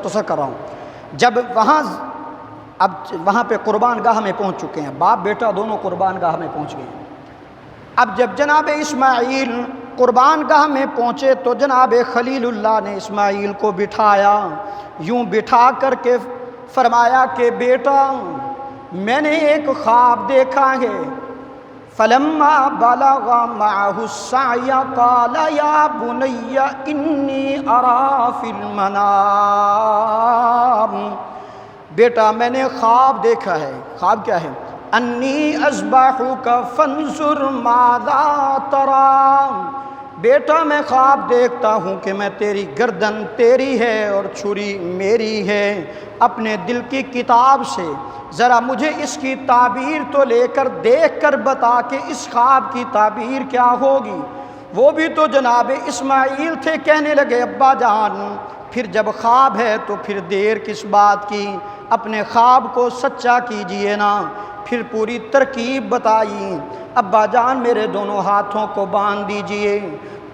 مختصر کر رہا ہوں۔ جب وہاں پہ قربان گاہ میں پہنچ چکے ہیں، باپ بیٹا دونوں قربان گاہ میں پہنچ گئے ہیں۔ اب جب جناب اسماعیل قربان گاہ میں پہنچے تو جناب خلیل اللہ نے اسماعیل کو بٹھایا، یوں بٹھا کر کے فرمایا کہ بیٹا میں نے ایک خواب دیکھا ہے۔ فلما بلغ معه السعي قال يا بني إني أرى في المنام، بیٹا میں نے خواب دیکھا ہے۔ خواب کیا ہے؟ انی اذبحک فانظر ماذا تری، بیٹا میں خواب دیکھتا ہوں کہ میں تیری گردن تیری ہے اور چھری میری ہے، اپنے دل کی کتاب سے ذرا مجھے اس کی تعبیر تو لے کر دیکھ کر بتا کہ اس خواب کی تعبیر کیا ہوگی۔ وہ بھی تو جناب اسماعیل تھے، کہنے لگے ابا جان پھر جب خواب ہے تو پھر دیر کس بات کی، اپنے خواب کو سچا کیجئے نا۔ پھر پوری ترکیب بتائی، ابا جان میرے دونوں ہاتھوں کو باندھ دیجئے،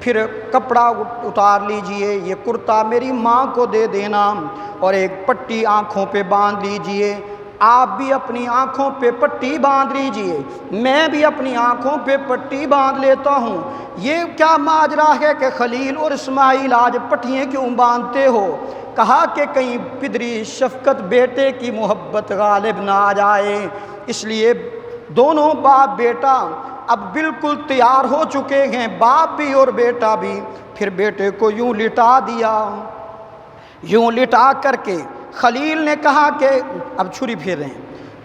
پھر کپڑا اتار لیجئے، یہ کرتا میری ماں کو دے دینا اور ایک پٹی آنکھوں پہ باندھ لیجئے، آپ بھی اپنی آنکھوں پہ پٹی باندھ لیجئے، میں بھی اپنی آنکھوں پہ پٹی باندھ لیتا ہوں۔ یہ کیا ماجرا ہے کہ خلیل اور اسماعیل آج پٹیاں کیوں باندھتے ہو؟ کہا کہ کہیں پدری شفقت بیٹے کی محبت غالب نہ آ جائے، اس لیے دونوں باپ بیٹا اب بالکل تیار ہو چکے ہیں، باپ بھی اور بیٹا بھی۔ پھر بیٹے کو یوں لٹا دیا، یوں لٹا کر کے خلیل نے کہا کہ اب چھری پھیر رہے ہیں،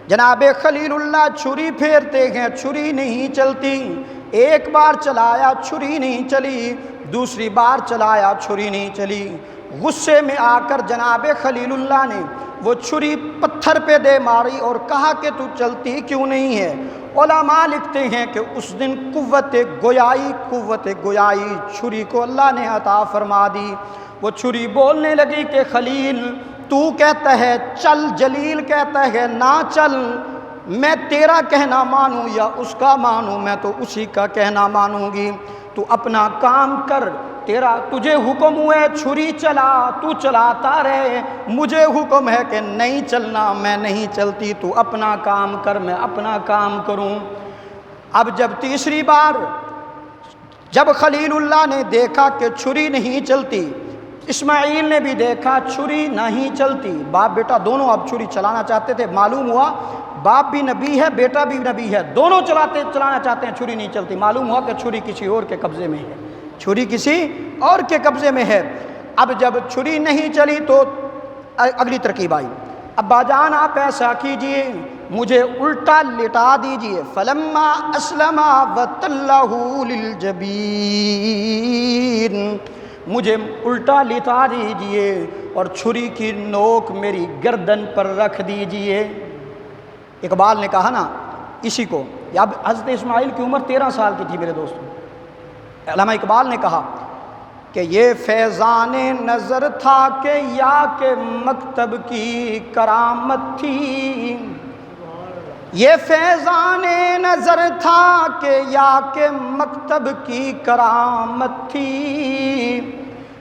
جناب خلیل اللہ چھری پھیرتے ہیں، چھری نہیں چلتی، ایک بار چلایا چھری نہیں چلی، دوسری بار چلایا چھری نہیں چلی۔ غصے میں آ کر جناب خلیل اللہ نے وہ چھری پتھر پہ دے ماری اور کہا کہ تو چلتی کیوں نہیں ہے؟ علماء لکھتے ہیں کہ اس دن قوت گویائی چھری کو اللہ نے عطا فرما دی۔ وہ چھری بولنے لگی کہ خلیل تو کہتا ہے چل، جلیل کہتا ہے نہ چل، میں تیرا کہنا مانوں یا اس کا مانوں؟ میں تو اسی کا کہنا مانوں گی، تو اپنا کام کر، تجھے حکم ہوا ہے چھری چلا، تو چلاتا رہے، مجھے حکم ہے کہ نہیں چلنا، میں نہیں چلتی، تو اپنا کام کر میں اپنا کام کروں۔ اب جب تیسری بار جب خلیل اللہ نے دیکھا کہ چھری نہیں چلتی، اسماعیل نے بھی دیکھا چھری نہیں چلتی، باپ بیٹا دونوں اب چھری چلانا چاہتے تھے، معلوم ہوا باپ بھی نبی ہے بیٹا بھی نبی ہے، دونوں چلانا چاہتے ہیں، چھری نہیں چلتی، معلوم ہوا کہ چھری کسی اور کے قبضے میں ہے، چھری کسی اور کے قبضے میں ہے۔ اب جب چھری نہیں چلی تو اگلی ترکیب آئی، ابا جان آپ ایسا کیجئے مجھے الٹا لٹا دیجئے، فلما اسلما وتلہ للجبین، مجھے الٹا لٹا دیجئے اور چھری کی نوک میری گردن پر رکھ دیجئے۔ اقبال نے کہا نا اسی کو، اب حضرت اسماعیل کی عمر 13 سال کی تھی میرے دوستوں، علامہ اقبال نے کہا کہ یہ فیضان نظر تھا کہ یا کہ مکتب کی کرامت تھی، یہ فیضان نظر تھا کہ یا کہ مکتب کی کرامت تھی،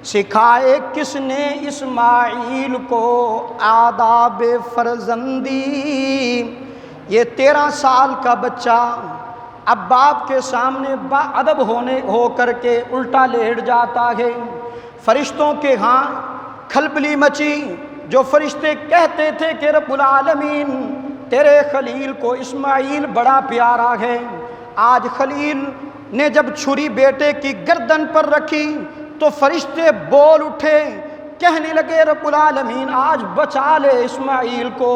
سکھائے کس نے اسماعیل کو آداب فرزندی، یہ 13 سال کا بچہ اب باپ کے سامنے با ادب ہو کر کے الٹا لیٹ جاتا ہے۔ فرشتوں کے ہاں کھلبلی مچی، جو فرشتے کہتے تھے کہ رب العالمین تیرے خلیل کو اسماعیل بڑا پیارا ہے، آج خلیل نے جب چھری بیٹے کی گردن پر رکھی تو فرشتے بول اٹھے، کہنے لگے رب العالمین آج بچا لے اسماعیل کو،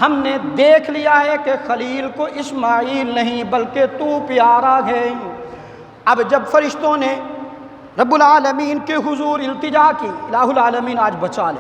ہم نے دیکھ لیا ہے کہ خلیل کو اسماعیل نہیں بلکہ تو پیارا ہے۔ اب جب فرشتوں نے رب العالمین کے حضور التجا کی، الہ العالمین آج بچا لے،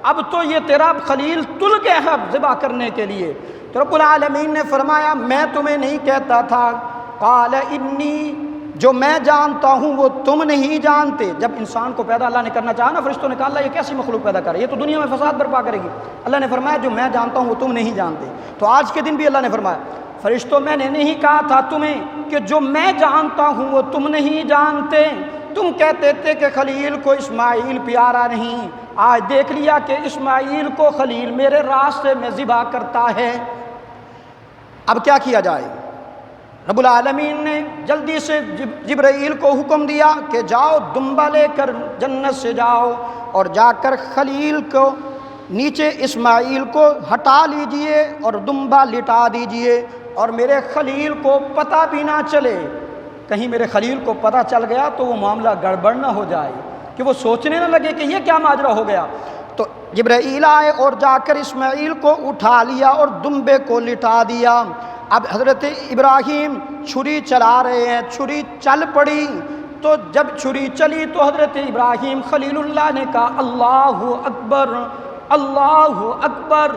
اب تو یہ تیرا خلیل تل گیا ہے ذبح کرنے کے لیے، تو رب العالمین نے فرمایا میں تمہیں نہیں کہتا تھا، قال انی، جو میں جانتا ہوں وہ تم نہیں جانتے۔ جب انسان کو پیدا اللہ نے کرنا چاہا نا، فرشتوں نے کہا اللہ یہ کیسی مخلوق پیدا کرے، یہ تو دنیا میں فساد برپا کرے گی، اللہ نے فرمایا جو میں جانتا ہوں وہ تم نہیں جانتے۔ تو آج کے دن بھی اللہ نے فرمایا فرشتوں میں نے نہیں کہا تھا تمہیں کہ جو میں جانتا ہوں وہ تم نہیں جانتے، تم کہتے تھے کہ خلیل کو اسماعیل پیارا نہیں، آج دیکھ لیا کہ اسماعیل کو خلیل میرے راستے میں ذبح کرتا ہے، اب کیا کیا جائے؟ رب العالمین نے جلدی سے جبرائیل کو حکم دیا کہ جاؤ دمبا لے کر جنت سے جاؤ اور جا کر خلیل کو نیچے اسماعیل کو ہٹا لیجئے اور دمبا لٹا دیجئے، اور میرے خلیل کو پتہ بھی نہ چلے، کہیں میرے خلیل کو پتہ چل گیا تو وہ معاملہ گڑبڑ نہ ہو جائے کہ وہ سوچنے نہ لگے کہ یہ کیا ماجرا ہو گیا۔ تو جبرائیل آئے اور جا کر اسماعیل کو اٹھا لیا اور دمبے کو لٹا دیا۔ اب حضرت ابراہیم چھری چلا رہے ہیں، چھری چل پڑی، تو جب چھری چلی تو حضرت ابراہیم خلیل اللہ نے کہا اللہ اکبر اللہ اکبر،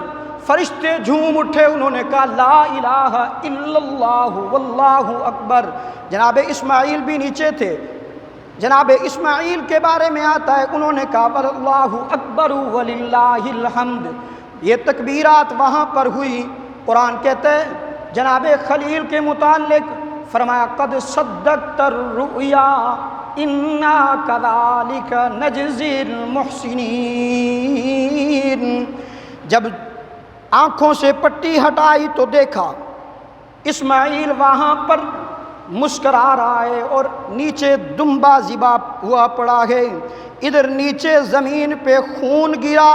فرشتے جھوم اٹھے، انہوں نے کہا لا الہ الا اللہ واللہ اکبر۔ جناب اسماعیل بھی نیچے تھے، جناب اسماعیل کے بارے میں آتا ہے انہوں نے کہا اللہ اکبر وللہ الحمد۔ یہ تکبیرات وہاں پر ہوئی۔ قرآن کہتے ہیں جناب خلیل کے متعلق فرمایا قد صدقت الرؤیا انا کذالک نجزی المحسنین، جب آنکھوں سے پٹی ہٹائی تو دیکھا اسماعیل وہاں پر مسکرا رہا ہے اور نیچے دمبا ذبح ہوا پڑا ہے، ادھر نیچے زمین پہ خون گرا،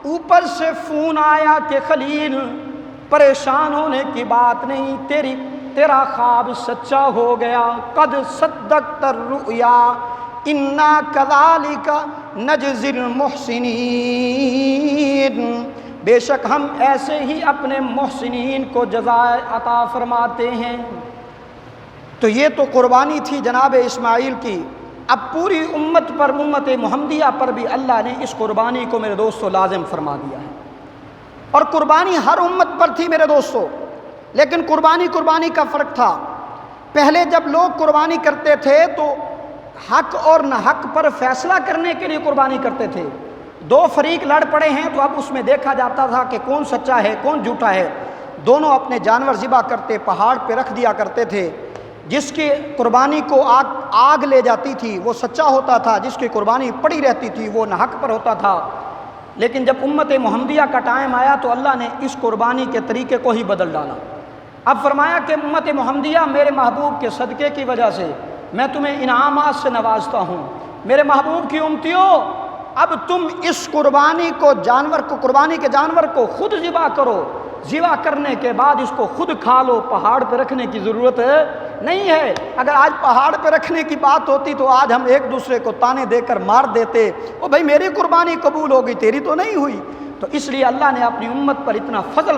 اوپر سے فون آیا کہ خلیل پریشان ہونے کی بات نہیں، تیرا خواب سچا ہو گیا، قد صدقت الرؤیا انا کذالک نجزی المحسنین، بے شک ہم ایسے ہی اپنے محسنین کو جزائے عطا فرماتے ہیں۔ تو یہ تو قربانی تھی جناب اسماعیل کی۔ اب پوری امت پر، امت محمدیہ پر بھی اللہ نے اس قربانی کو میرے دوستو لازم فرما دیا ہے، اور قربانی ہر امت پر تھی میرے دوستو، لیکن قربانی کا فرق تھا۔ پہلے جب لوگ قربانی کرتے تھے تو حق اور نہ حق پر فیصلہ کرنے کے لیے قربانی کرتے تھے، دو فریق لڑ پڑے ہیں تو اب اس میں دیکھا جاتا تھا کہ کون سچا ہے کون جھوٹا ہے، دونوں اپنے جانور ذبح کرتے پہاڑ پہ رکھ دیا کرتے تھے، جس کی قربانی کو آگ لے جاتی تھی وہ سچا ہوتا تھا، جس کی قربانی پڑی رہتی تھی وہ نہ حق پر ہوتا تھا۔ لیکن جب امت محمدیہ کا ٹائم آیا تو اللہ نے اس قربانی کے طریقے کو ہی بدل ڈالا۔ اب فرمایا کہ امت محمدیہ میرے محبوب کے صدقے کی وجہ سے میں تمہیں انعامات سے نوازتا ہوں، میرے محبوب کی امتیوں اب تم اس قربانی کے جانور کو خود ذبح کرو، ذبح کرنے کے بعد اس کو خود کھا لو، پہاڑ پہ رکھنے کی ضرورت نہیں ہے۔ اگر آج پہاڑ پہ رکھنے کی بات ہوتی تو آج ہم ایک دوسرے کو تانے دے کر مار دیتے، او بھائی میری قربانی قبول ہوگی تیری تو نہیں ہوئی۔ تو اس لیے اللہ نے اپنی امت پر اتنا فضل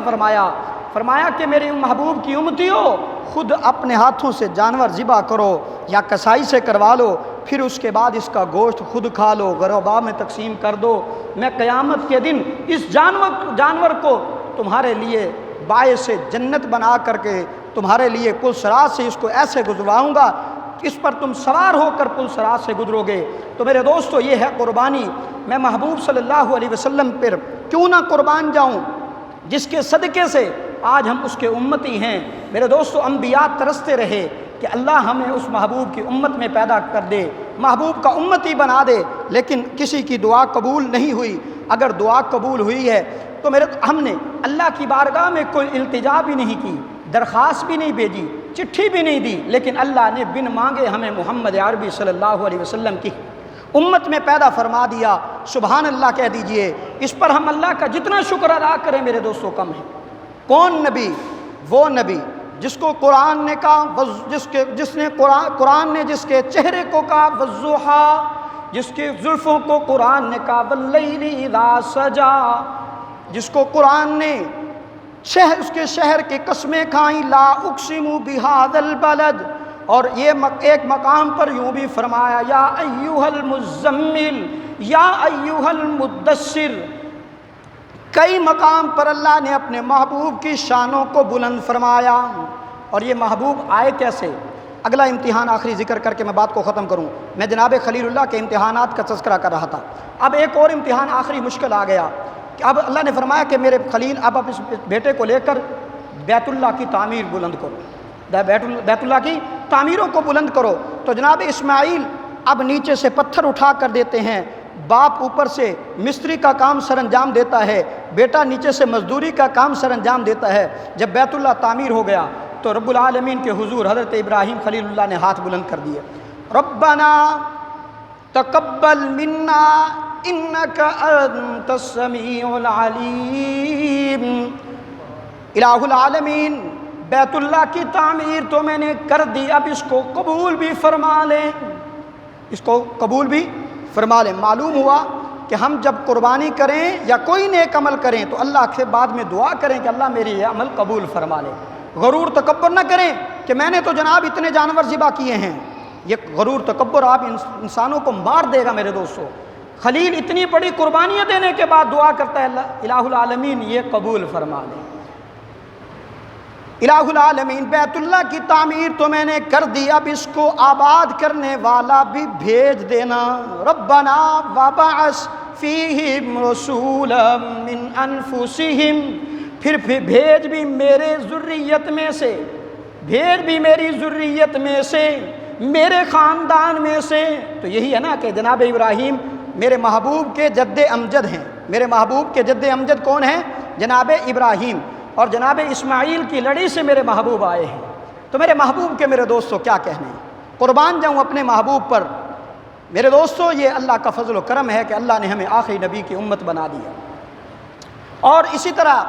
فرمایا کہ میری محبوب کی امتیوں خود اپنے ہاتھوں سے جانور ذبح کرو یا کسائی سے کروا لو، پھر اس کے بعد اس کا گوشت خود کھا لو، غربا میں تقسیم کر دو، میں قیامت کے دن اس جانور کو تمہارے لیے باعث جنت بنا کر کے تمہارے لیے پل صراط سے اس کو ایسے گزرواؤں گا، اس پر تم سوار ہو کر پل صراط سے گزرو گے۔ تو میرے دوستو یہ ہے قربانی۔ میں محبوب صلی اللہ علیہ وسلم پر کیوں نہ قربان جاؤں جس کے صدقے سے آج ہم اس کے امتی ہیں۔ میرے دوستو انبیاء ترستے رہے کہ اللہ ہمیں اس محبوب کی امت میں پیدا کر دے، محبوب کا امتی بنا دے، لیکن کسی کی دعا قبول نہیں ہوئی۔ اگر دعا قبول ہوئی ہے تو ہم نے اللہ کی بارگاہ میں کوئی التجا بھی نہیں کی، درخواست بھی نہیں بھیجی، چٹھی بھی نہیں دی، لیکن اللہ نے بن مانگے ہمیں محمد عربی صلی اللہ علیہ وسلم کی امت میں پیدا فرما دیا۔ سبحان اللہ کہہ دیجئے۔ اس پر ہم اللہ کا جتنا شکر ادا کریں میرے دوستوں کم ہے۔ کون نبی؟ وہ نبی جس کو قرآن نے کہا، قرآن نے جس کے چہرے کو کہا والضحیٰ، جس کے زلفوں کو قرآن نے کہا واللیل اذا سجا، جس کو قرآن نے اس کے شہر کی قسمیں کھائیں لا اقسم بہذا البلد، اور یہ ایک مقام پر یوں بھی فرمایا یا ایھا المزمل یا ایھا المدثر۔ کئی مقام پر اللہ نے اپنے محبوب کی شانوں کو بلند فرمایا۔ اور یہ محبوب آئے کیسے؟ اگلا امتحان آخری ذکر کر کے میں بات کو ختم کروں۔ میں جناب خلیل اللہ کے امتحانات کا تذکرہ کر رہا تھا، اب ایک اور امتحان آخری مشکل آ گیا کہ اب اللہ نے فرمایا کہ میرے خلیل اب اس بیٹے کو لے کر بیت اللہ کی تعمیر بلند کرو، بیت اللہ کی تعمیروں کو بلند کرو۔ تو جناب اسماعیل اب نیچے سے پتھر اٹھا کر دیتے ہیں، باپ اوپر سے مستری کا کام سر انجام دیتا ہے، بیٹا نیچے سے مزدوری کا کام سر انجام دیتا ہے۔ جب بیت اللہ تعمیر ہو گیا تو رب العالمین کے حضور حضرت ابراہیم خلیل اللہ نے ہاتھ بلند کر دیے، ربنا تقبل منا انک انت السمیع العلیم۔ الہ العالمین، بیت اللہ کی تعمیر تو میں نے کر دی، اب اس کو قبول بھی فرما لیں، اس کو قبول بھی فرما لیں۔ معلوم ہوا کہ ہم جب قربانی کریں یا کوئی نیک عمل کریں تو اللہ سے بعد میں دعا کریں کہ اللہ میری یہ عمل قبول فرما لے۔ غرور تکبر نہ کریں کہ میں نے تو جناب اتنے جانور ذبح کیے ہیں، یہ غرور تکبر آپ انسانوں کو مار دے گا میرے دوستو۔ خلیل اتنی بڑی قربانیاں دینے کے بعد دعا کرتا ہے اللہ الہ العالمین یہ قبول فرما لے۔ الہ العالمین، بیت اللہ کی تعمیر تو میں نے کر دی، اب اس کو آباد کرنے والا بھی بھیج دینا۔ ربنا وابعث فیہم رسولا من انفسہم، پھر بھیج بھی میرے ذریت میں سے، بھیج بھی میری ذریت میں سے، میرے خاندان میں سے۔ تو یہی ہے نا کہ جناب ابراہیم میرے محبوب کے جد امجد ہیں، میرے محبوب کے جد امجد کون ہیں؟ جناب ابراہیم، اور جناب اسماعیل کی لڑی سے میرے محبوب آئے ہیں۔ تو میرے محبوب کے میرے دوستو کیا کہنے، قربان جاؤں اپنے محبوب پر۔ میرے دوستو یہ اللہ کا فضل و کرم ہے کہ اللہ نے ہمیں آخری نبی کی امت بنا دیا۔ اور اسی طرح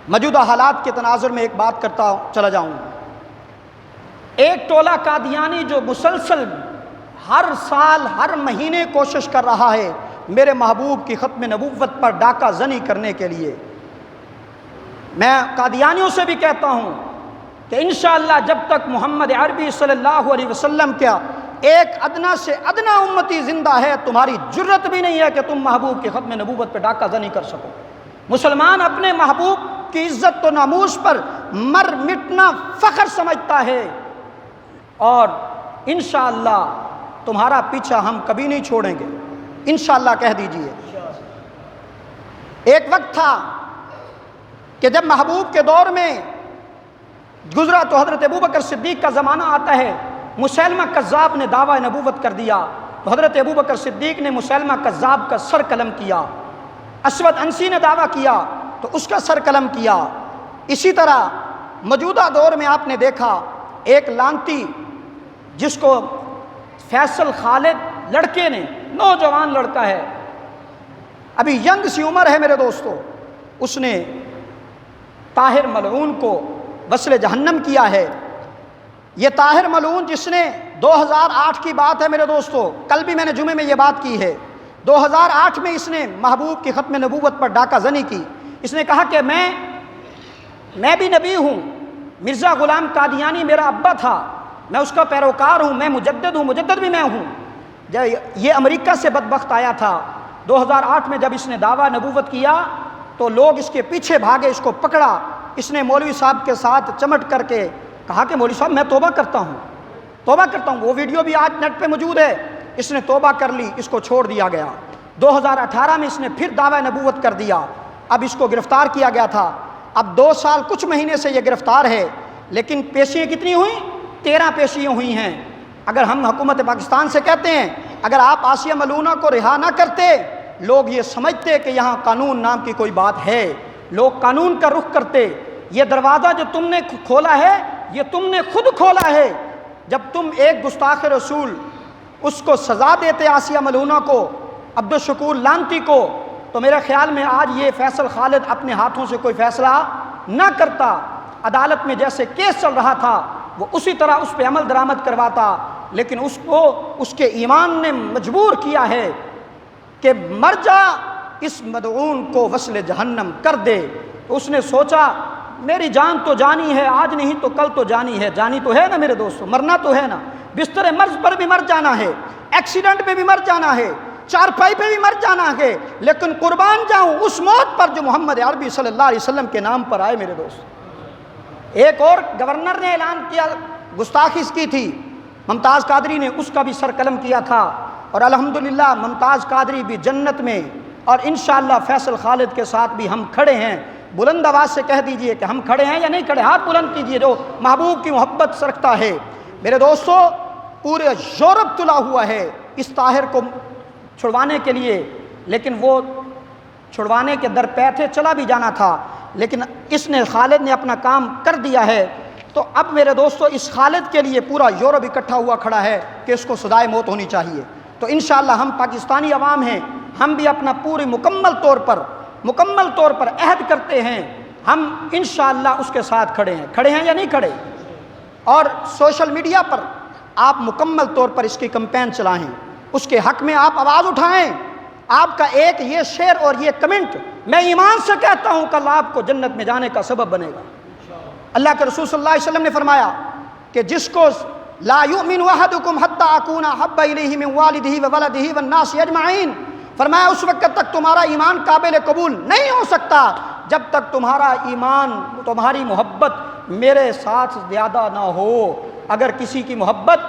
موجودہ حالات کے تناظر میں ایک بات کرتا چلا جاؤں، ایک ٹولہ قادیانی جو مسلسل ہر سال ہر مہینے کوشش کر رہا ہے میرے محبوب کی ختم نبوت پر ڈاکہ زنی کرنے کے لیے، میں قادیانیوں سے بھی کہتا ہوں کہ انشاءاللہ جب تک محمد عربی صلی اللہ علیہ وسلم کیا ایک ادنا سے ادنا امتی زندہ ہے، تمہاری جرت بھی نہیں ہے کہ تم محبوب کی ختم نبوت پہ ڈاکہ زنی کر سکو۔ مسلمان اپنے محبوب کی عزت و ناموس پر مر مٹنا فخر سمجھتا ہے، اور انشاءاللہ تمہارا پیچھا ہم کبھی نہیں چھوڑیں گے، انشاءاللہ کہہ دیجئے۔ ایک وقت تھا کہ جب محبوب کے دور میں گزرا تو حضرت ابوبکر صدیق کا زمانہ آتا ہے، مسیلمہ کذاب نے دعویٰ نبوت کر دیا تو حضرت ابوبکر صدیق نے مسیلمہ کذاب کا سر قلم کیا، اسود انسی نے دعویٰ کیا تو اس کا سر قلم کیا۔ اسی طرح موجودہ دور میں آپ نے دیکھا ایک لانتی جس کو فیصل خالد لڑکے نے، نوجوان لڑکا ہے، ابھی ینگ سی عمر ہے میرے دوستو، اس نے طاہر ملعون کو وصل جہنم کیا ہے۔ یہ طاہر ملعون جس نے 2008 کی بات ہے میرے دوستو، کل بھی میں نے جمعے میں یہ بات کی ہے، 2008 میں اس نے محبوب کی ختم نبوت پر ڈاکہ زنی کی۔ اس نے کہا کہ میں بھی نبی ہوں، مرزا غلام قادیانی میرا ابا تھا، میں اس کا پیروکار ہوں، میں مجدد ہوں، مجدد بھی میں ہوں۔ یہ امریکہ سے بدبخت آیا تھا، 2008 میں جب اس نے دعویٰ نبوت کیا تو لوگ اس کے پیچھے بھاگے، اس کو پکڑا، اس نے مولوی صاحب کے ساتھ چمٹ کر کے کہا کہ مولوی صاحب میں توبہ کرتا ہوں، توبہ کرتا ہوں۔ وہ ویڈیو بھی آج نیٹ پہ موجود ہے، اس نے توبہ کر لی، اس کو چھوڑ دیا گیا۔ 2018 میں اس نے پھر دعویٰ نبوت کر دیا، اب اس کو گرفتار کیا گیا تھا، اب 2 سال کچھ مہینے سے یہ گرفتار ہے، لیکن پیشیاں کتنی ہوئیں؟ 13 پیشیاں ہوئی ہیں۔ اگر ہم حکومت پاکستان سے کہتے ہیں اگر آپ آسیہ ملعونہ کو رہا نہ کرتے، لوگ یہ سمجھتے کہ یہاں قانون نام کی کوئی بات ہے، لوگ قانون کا رخ کرتے۔ یہ دروازہ جو تم نے کھولا ہے یہ تم نے خود کھولا ہے، جب تم ایک گستاخ رسول اس کو سزا دیتے آسیہ ملعونہ کو، عبدالشکور لانتی کو، تو میرے خیال میں آج یہ فیصل خالد اپنے ہاتھوں سے کوئی فیصلہ نہ کرتا، عدالت میں جیسے کیس چل رہا تھا وہ اسی طرح اس پہ عمل درآمد کرواتا، لیکن اس کو اس کے ایمان نے مجبور کیا ہے کہ مر جا، اس مدعون کو وصل جہنم کر دے۔ تو اس نے سوچا میری جان تو جانی ہے، آج نہیں تو کل تو جانی ہے، جانی تو ہے نا میرے دوستو، مرنا تو ہے نا، بستر مرض پر بھی مر جانا ہے، ایکسیڈنٹ پہ بھی مر جانا ہے، چارپائی پہ بھی مر جانا ہے، لیکن قربان جاؤں اس موت پر جو محمد عربی صلی اللہ علیہ وسلم کے نام پر آئے میرے دوست۔ ایک اور گورنر نے اعلان کیا، گستاخی کی تھی، ممتاز قادری نے اس کا بھی سر قلم کیا تھا، اور الحمدللہ ممتاز قادری بھی جنت میں، اور انشاءاللہ فیصل خالد کے ساتھ بھی ہم کھڑے ہیں۔ بلند آواز سے کہہ دیجئے کہ ہم کھڑے ہیں یا نہیں کھڑے، ہاتھ بلند کیجئے جو محبوب کی محبت سے رکھتا ہے۔ میرے دوستو پورے یورپ تلا ہوا ہے اس طاہر کو چھڑوانے کے لیے، لیکن وہ چھڑوانے کے در پہ تھے، چلا بھی جانا تھا، لیکن اس نے خالد نے اپنا کام کر دیا ہے۔ تو اب میرے دوستو اس خالد کے لیے پورا یورپ اکٹھا ہوا کھڑا ہے کہ اس کو سزائے موت ہونی چاہیے۔ تو انشاءاللہ ہم پاکستانی عوام ہیں، ہم بھی اپنا پوری مکمل طور پر عہد کرتے ہیں، ہم انشاءاللہ اس کے ساتھ کھڑے ہیں یا نہیں کھڑے؟ اور سوشل میڈیا پر آپ مکمل طور پر اس کی کمپین چلائیں، اس کے حق میں آپ آواز اٹھائیں۔ آپ کا ایک یہ شیئر اور یہ کمنٹ میں ایمان سے کہتا ہوں کل آپ کو جنت میں جانے کا سبب بنے گا۔ اللہ کے رسول صلی اللہ علیہ وسلم نے فرمایا کہ جس کو لا یؤمن احدکم حتی اکون احب الیہ من والدہ وولدہ والناس اجمعین، فرمایا اس وقت تک تمہارا ایمان قابل قبول نہیں ہو سکتا جب تک تمہارا ایمان، تمہاری محبت میرے ساتھ زیادہ نہ ہو۔ اگر کسی کی محبت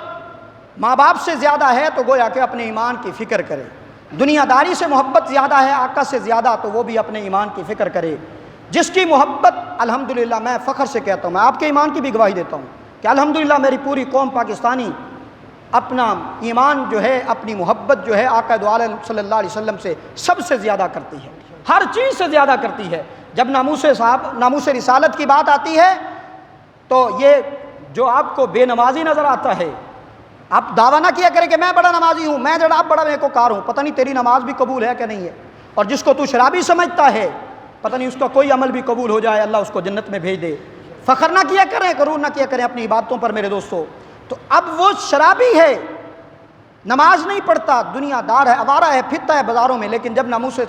ماں باپ سے زیادہ ہے تو گویا کہ اپنے ایمان کی فکر کرے، دنیا داری سے محبت زیادہ ہے آقا سے زیادہ تو وہ بھی اپنے ایمان کی فکر کرے۔ جس کی محبت الحمدللہ، میں فخر سے کہتا ہوں، میں آپ کے ایمان کی بھی گواہی دیتا ہوں کہ الحمدللہ میری پوری قوم پاکستانی اپنا ایمان جو ہے، اپنی محبت جو ہے آقا دو عالم صلی اللہ علیہ وسلم سے سب سے زیادہ کرتی ہے، ہر چیز سے زیادہ کرتی ہے۔ جب ناموس رسالت کی بات آتی ہے تو یہ جو آپ کو بے نمازی نظر آتا ہے، آپ دعویٰ نہ کیا کریں کہ میں بڑا نمازی ہوں، میں جناب بڑا نیکوکار ہوں، پتہ نہیں تیری نماز بھی قبول ہے کہ نہیں ہے۔ اور جس کو تو شرابی سمجھتا ہے، پتہ نہیں اس کا کوئی عمل بھی قبول ہو جائے، اللہ اس کو جنت میں بھیج دے۔ فخر نہ کیا کریں، غرور نہ کیا کریں اپنی عبادتوں پر میرے دوستو۔ تو اب وہ شرابی ہے، نماز نہیں پڑھتا، دنیا دار ہے، آوارہ ہے، پھرتا ہے بازاروں میں، لیکن جب ناموس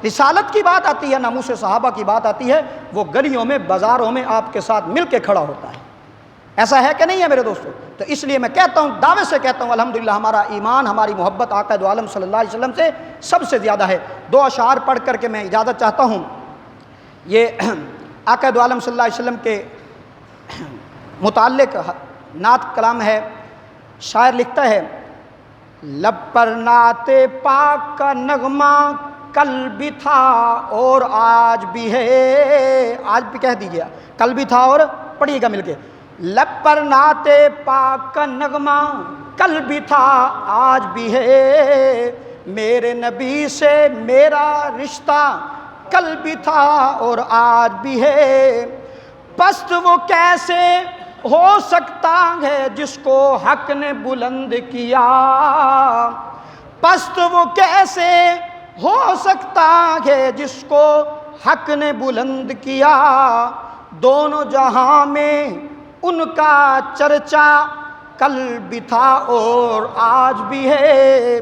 رسالت کی بات آتی ہے، ناموس صحابہ کی بات آتی ہے، وہ گلیوں میں بازاروں میں آپ کے ساتھ مل کے کھڑا ہوتا ہے۔ ایسا ہے کہ نہیں ہے میرے دوستو؟ تو اس لیے میں کہتا ہوں، دعوے سے کہتا ہوں، الحمدللہ ہمارا ایمان، ہماری محبت آقا دو عالم صلی اللہ علیہ وسلم سے سب سے زیادہ ہے۔ دو اشعار پڑھ کر کے میں اجازت چاہتا ہوں۔ یہ آقا دو عالم صلی اللہ علیہ وسلم کے متعلق نعت کلام ہے۔ شاعر لکھتا ہے، لب پر نعت پاک کا نغمہ کل بھی تھا اور آج بھی ہے، آج بھی کہہ دیجیے، کل بھی تھا اور پڑھیے گا مل کے، لب پر نعت پاک کا نغمہ کل بھی تھا آج بھی ہے، میرے نبی سے میرا رشتہ کل بھی تھا اور آج بھی ہے، پست وہ کیسے ہو سکتا ہے جس کو حق نے بلند کیا، پست وہ کیسے ہو سکتا ہے جس کو حق نے بلند کیا، دونوں جہاں میں ان کا چرچا کل بھی تھا اور آج بھی ہے،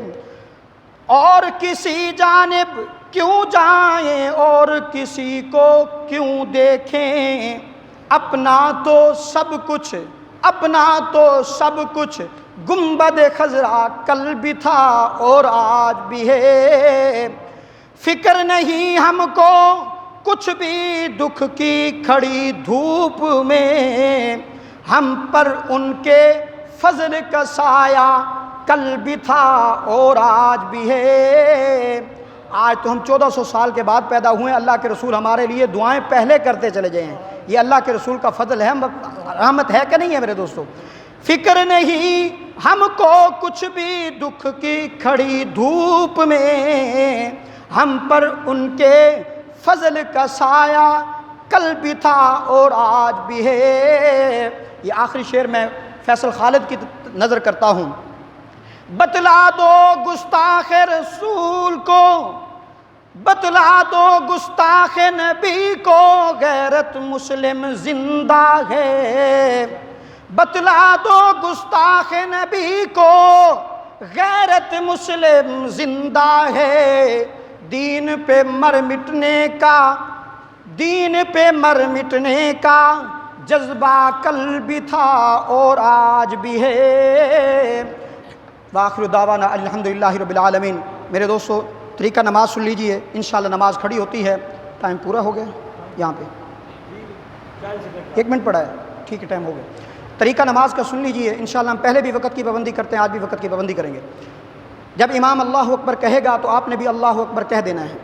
اور کسی جانب کیوں جائیں اور کسی کو کیوں دیکھیں، اپنا تو سب کچھ گنبد خضرا کل بھی تھا اور آج بھی ہے، فکر نہیں ہم کو کچھ بھی دکھ کی کھڑی دھوپ میں، ہم پر ان کے فضل کا سایہ کل بھی تھا اور آج بھی ہے۔ آج تو ہم 1400 سال کے بعد پیدا ہوئے ہیں، اللہ کے رسول ہمارے لیے دعائیں پہلے کرتے چلے گئے ہیں، یہ اللہ کے رسول کا فضل ہے، رحمت ہے کہ نہیں ہے میرے دوستو؟ فکر نہیں ہم کو کچھ بھی دکھ کی کھڑی دھوپ میں، ہم پر ان کے فضل کا سایہ کل بھی تھا اور آج بھی ہے۔ یہ آخری شعر میں فیصل خالد کی نظر کرتا ہوں۔ بتلا دو گستاخ رسول کو، بتلا دو گستاخ نبی کو، غیرت مسلم زندہ ہے، بتلا دو گستاخ نبی کو، غیرت مسلم زندہ ہے، دین پہ مر مٹنے کا جذبہ کل بھی تھا اور آج بھی ہے۔ وآخر دعوانا الحمدللہ رب العالمین۔ میرے دوستو طریقہ نماز سن لیجئے، انشاءاللہ نماز کھڑی ہوتی ہے۔ ٹائم پورا ہو گیا یہاں پہ 1 منٹ پڑا ہے، ٹھیک ہے ٹائم ہو گیا۔ طریقہ نماز کا سن لیجئے، انشاءاللہ ہم پہلے بھی وقت کی پابندی کرتے ہیں، آج بھی وقت کی پابندی کریں گے۔ جب امام اللہ اکبر کہے گا تو آپ نے بھی اللہ اکبر کہہ دینا ہے۔